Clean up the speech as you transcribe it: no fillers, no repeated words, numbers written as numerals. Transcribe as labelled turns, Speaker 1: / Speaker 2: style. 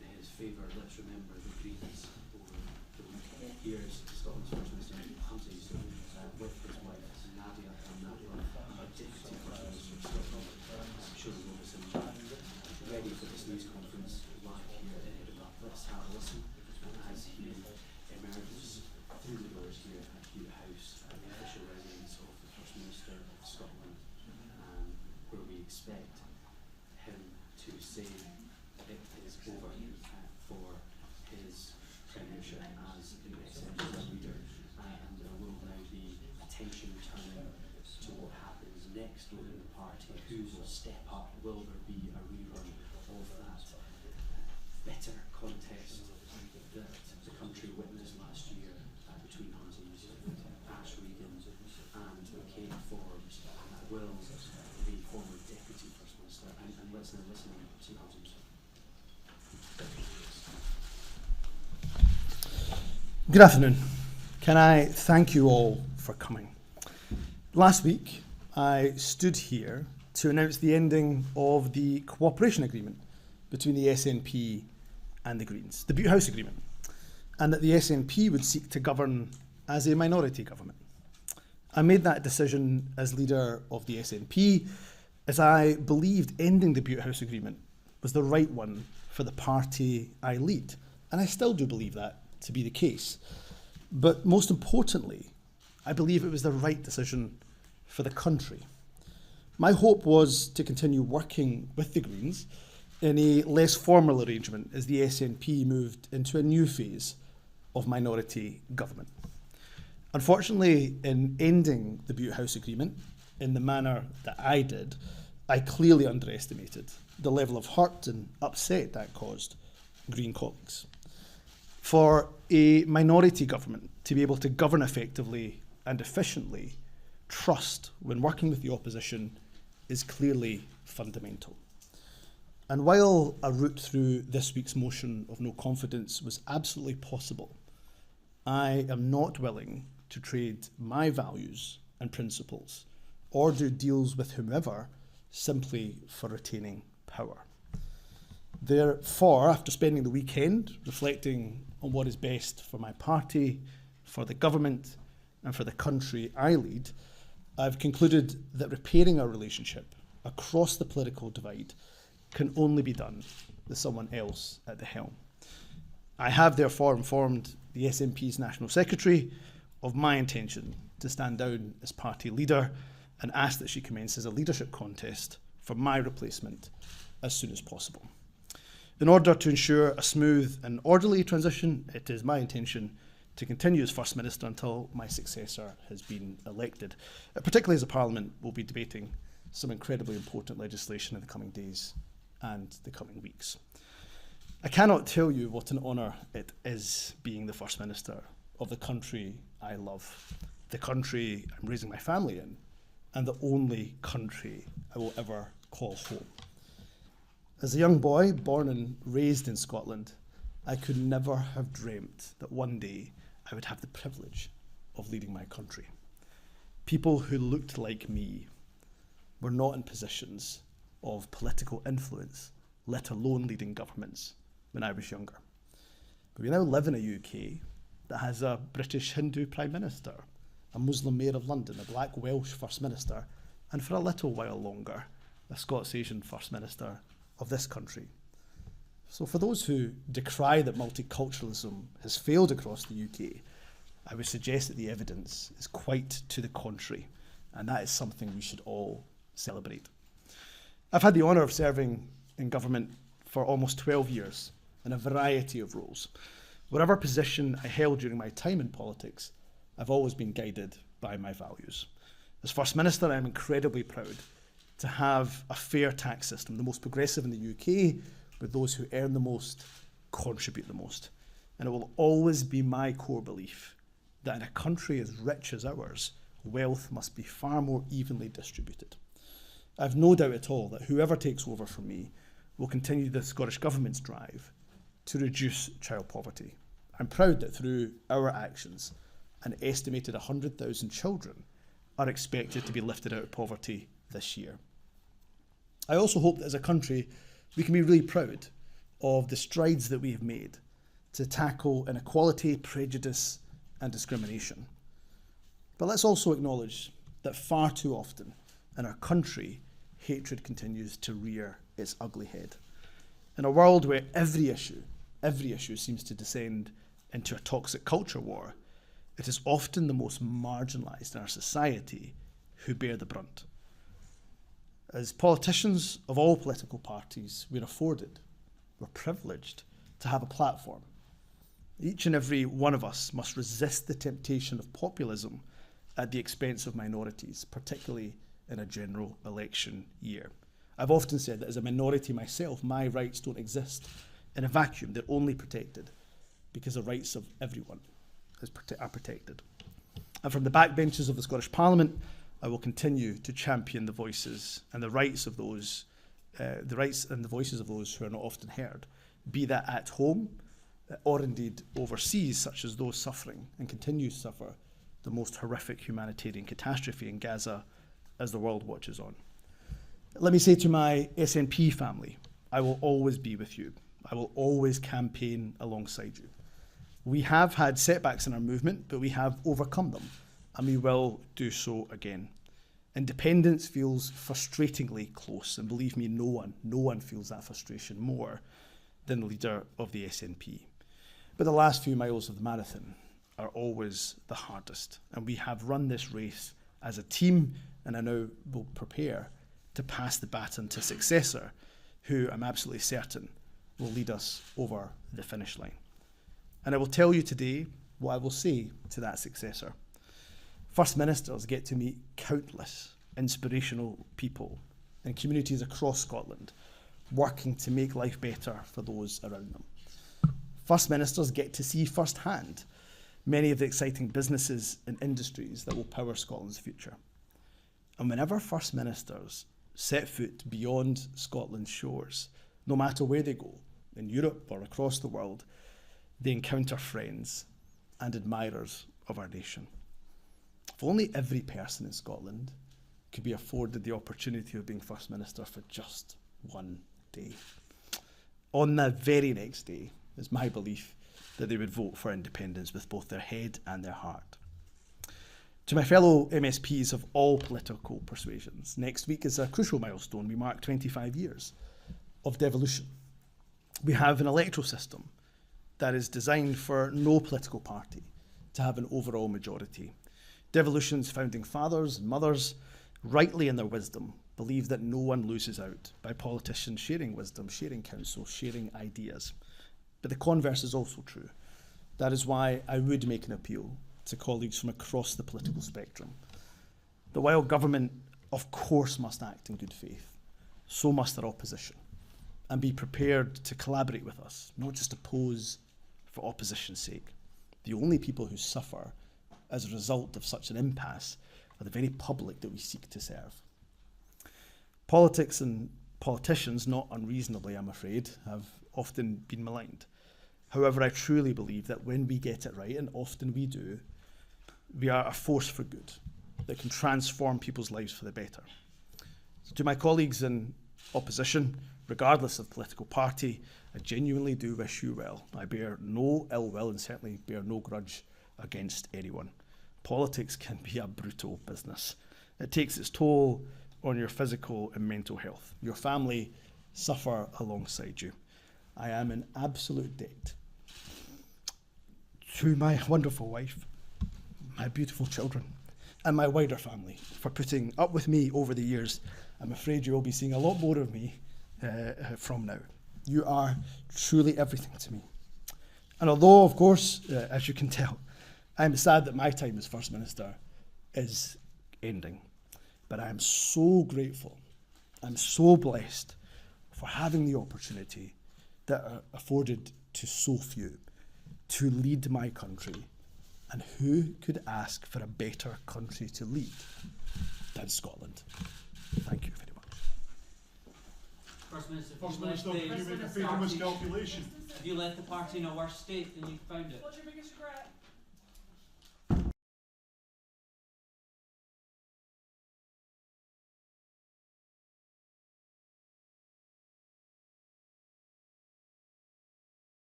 Speaker 1: in his favour. Let's remember the Greens over the week. Here's Scotland's First Minister, Humza Yousaf, with his wife Nadia and Deputy First Minister of Scotland, Sean Robinson, ready for this news conference live here in Edinburgh. Let's have a listen as he emerges through the doors here at Hewitt House, the official residence of the First Minister of Scotland, where we expect him to say it is over for his premiership as the SNP leader, and there will now be attention turning to what happens next within the party. Who will step up? Will there be a rerun of that bitter contest that the country witnessed last year between Humza Yousaf, Ash Regan and Kate Forbes? Will the former Deputy First Minister, and let's now listen to Humza Yousaf.
Speaker 2: Good afternoon. Can I thank you all for coming? Last week, I stood here to announce the ending of the cooperation agreement between the SNP and the Greens, the Butte House Agreement, and that the SNP would seek to govern as a minority government. I made that decision as leader of the SNP as I believed ending the Butte House Agreement was the right one for the party I lead, and I still do believe that to be the case. But most importantly, I believe it was the right decision for the country. My hope was to continue working with the Greens in a less formal arrangement as the SNP moved into a new phase of minority government. Unfortunately, in ending the Butte House Agreement in the manner that I did, I clearly underestimated the level of hurt and upset that caused Green colleagues. For a minority government to be able to govern effectively and efficiently, trust when working with the opposition is clearly fundamental. And while a route through this week's motion of no confidence was absolutely possible, I am not willing to trade my values and principles or do deals with whomever simply for retaining power. Therefore, after spending the weekend reflecting on what is best for my party, for the government, and for the country I lead, I've concluded that repairing our relationship across the political divide can only be done with someone else at the helm. I have therefore informed the SNP's National Secretary of my intention to stand down as party leader and ask that she commences a leadership contest for my replacement as soon as possible. In order to ensure a smooth and orderly transition, it is my intention to continue as First Minister until my successor has been elected, particularly as the Parliament will be debating some incredibly important legislation in the coming days and the coming weeks. I cannot tell you what an honour it is being the First Minister of the country I love, the country I'm raising my family in, and the only country I will ever call home. As a young boy born and raised in Scotland, I could never have dreamt that one day I would have the privilege of leading my country. People who looked like me were not in positions of political influence, let alone leading governments, when I was younger. But we now live in a UK that has a British Hindu Prime Minister, a Muslim Mayor of London, a Black Welsh First Minister, and for a little while longer, a Scots Asian First Minister of this country. So for those who decry that multiculturalism has failed across the UK, I would suggest that the evidence is quite to the contrary, and that is something we should all celebrate. I've had the honour of serving in government for almost 12 years in a variety of roles. Whatever position I held during my time in politics, I've always been guided by my values. As First Minister, I'm incredibly proud to have a fair tax system, the most progressive in the UK, where those who earn the most contribute the most. And it will always be my core belief that in a country as rich as ours, wealth must be far more evenly distributed. I've no doubt at all that whoever takes over from me will continue the Scottish Government's drive to reduce child poverty. I'm proud that through our actions, an estimated 100,000 children are expected to be lifted out of poverty this year. I also hope that as a country, we can be really proud of the strides that we have made to tackle inequality, prejudice, and discrimination. But let's also acknowledge that far too often in our country, hatred continues to rear its ugly head. In a world where every issue seems to descend into a toxic culture war, it is often the most marginalised in our society who bear the brunt. As politicians of all political parties, we're privileged to have a platform. Each and every one of us must resist the temptation of populism at the expense of minorities, particularly in a general election year. I've often said that as a minority myself, my rights don't exist in a vacuum. They're only protected because the rights of everyone are protected. And from the backbenches of the Scottish Parliament, I will continue to champion the voices and the rights of those, the voices of those who are not often heard, be that at home or indeed overseas, such as those suffering and continue to suffer the most horrific humanitarian catastrophe in Gaza as the world watches on. Let me say to my SNP family, I will always be with you. I will always campaign alongside you. We have had setbacks in our movement, but we have overcome them, and we will do so again. Independence feels frustratingly close, and believe me, no one feels that frustration more than the leader of the SNP. But the last few miles of the marathon are always the hardest, and we have run this race as a team, and I now will prepare to pass the baton to a successor who I'm absolutely certain will lead us over the finish line. And I will tell you today what I will say to that successor. First Ministers get to meet countless inspirational people in communities across Scotland working to make life better for those around them. First Ministers get to see firsthand many of the exciting businesses and industries that will power Scotland's future. And whenever First Ministers set foot beyond Scotland's shores, no matter where they go, in Europe or across the world, they encounter friends and admirers of our nation. If only every person in Scotland could be afforded the opportunity of being First Minister for just one day. On the very next day, it's my belief that they would vote for independence with both their head and their heart. To my fellow MSPs of all political persuasions, next week is a crucial milestone. We mark 25 years of devolution. We have an electoral system that is designed for no political party to have an overall majority. Devolution's founding fathers and mothers, rightly in their wisdom, believe that no one loses out by politicians sharing wisdom, sharing counsel, sharing ideas. But the converse is also true. That is why I would make an appeal to colleagues from across the political spectrum. That while government, of course, must act in good faith, so must their opposition, and be prepared to collaborate with us, not just oppose for opposition's sake. The only people who suffer as a result of such an impasse are the very public that we seek to serve. Politics and politicians, not unreasonably, I'm afraid, have often been maligned. However, I truly believe that when we get it right, and often we do, we are a force for good that can transform people's lives for the better. So to my colleagues in opposition, regardless of political party, I genuinely do wish you well. I bear no ill will and certainly bear no grudge against anyone. Politics can be a brutal business. It takes its toll on your physical and mental health. Your family suffer alongside you. I am in absolute debt to my wonderful wife, my beautiful children, and my wider family for putting up with me over the years. I'm afraid you will be seeing a lot more of me from now. You are truly everything to me. And although, of course, as you can tell, I'm sad that my time as First Minister is ending, but I am so grateful, I'm so blessed for having the opportunity that are afforded to so few to lead my country. And who could ask for a better country to lead than Scotland? Thank you very much.
Speaker 3: First Minister,
Speaker 4: First Minister, can you make a fatal miscalculation?
Speaker 3: have you left the party in a worse state than you found it?
Speaker 4: What's your biggest regret?